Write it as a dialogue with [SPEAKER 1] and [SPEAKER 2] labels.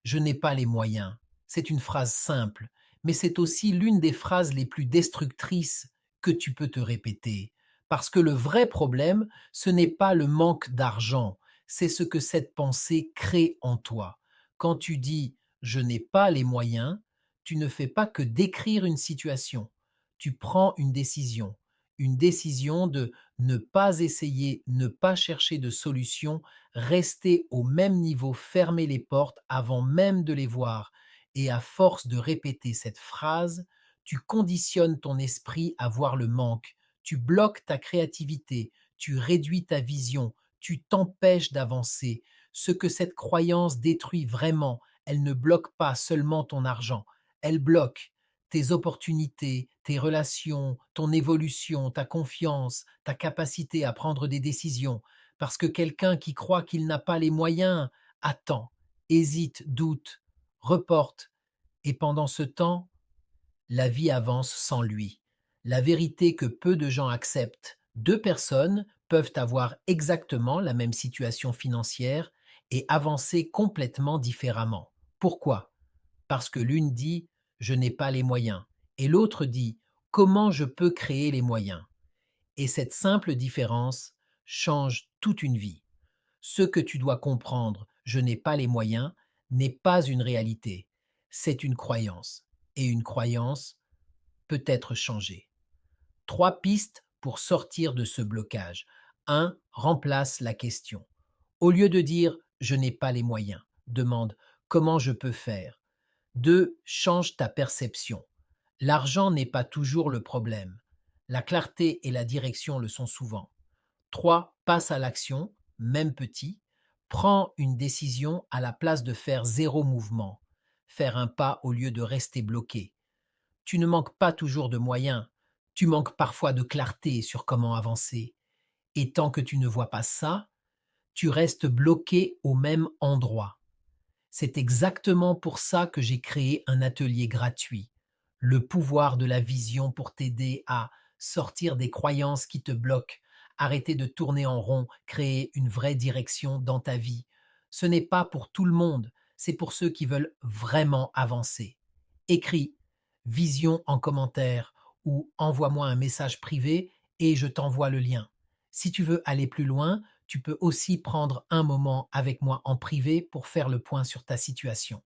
[SPEAKER 1] je n'ai pas les moyens. C'est une phrase simple, mais c'est aussi l'une des phrases les plus destructrices que tu peux te répéter. Parce que le vrai problème, ce n'est pas le manque d'argent, c'est ce que cette pensée crée en toi. Quand tu dis je n'ai pas les moyens, tu ne fais pas que décrire une situation, tu prends une décision de ne pas essayer, ne pas chercher de solution, rester au même niveau, fermer les portes avant même de les voir. Et à force de répéter cette phrase, tu conditionnes ton esprit à voir le manque, tu bloques ta créativité, tu réduis ta vision, tu t'empêches d'avancer. Ce que cette croyance détruit vraiment, elle ne bloque pas seulement ton argent, elle bloque tes opportunités, tes relations, ton évolution, ta confiance, ta capacité à prendre des décisions. Parce que quelqu'un qui croit qu'il n'a pas les moyens attend, hésite, doute, reporte. Et pendant ce temps, la vie avance sans lui. La vérité que peu de gens acceptent, deux personnes peuvent avoir exactement la même situation financière et avancer complètement différemment. Pourquoi? Parce que l'une dit je n'ai pas les moyens et l'autre dit comment je peux créer les moyens. Et cette simple différence change toute une vie. Ce que tu dois comprendre, je n'ai pas les moyens, n'est pas une réalité, c'est une croyance. Et une croyance peut être changée. Trois pistes pour sortir de ce blocage. 1. Remplace la question. Au lieu de dire je n'ai pas les moyens, demande comment je peux faire. 2. Change ta perception. L'argent n'est pas toujours le problème. La clarté et la direction le sont souvent. 3. Passe à l'action, même petit. Prends une décision à la place de faire zéro mouvement. Faire un pas au lieu de rester bloqué. Tu ne manques pas toujours de moyens. Tu manques parfois de clarté sur comment avancer. Et tant que tu ne vois pas ça, tu restes bloqué au même endroit. C'est exactement pour ça que j'ai créé un atelier gratuit. Le pouvoir de la vision pour t'aider à sortir des croyances qui te bloquent, arrêter de tourner en rond, créer une vraie direction dans ta vie. Ce n'est pas pour tout le monde, c'est pour ceux qui veulent vraiment avancer. Écris vision en commentaire ou envoie-moi un message privé et je t'envoie le lien. Si tu veux aller plus loin, tu peux aussi prendre un moment avec moi en privé pour faire le point sur ta situation.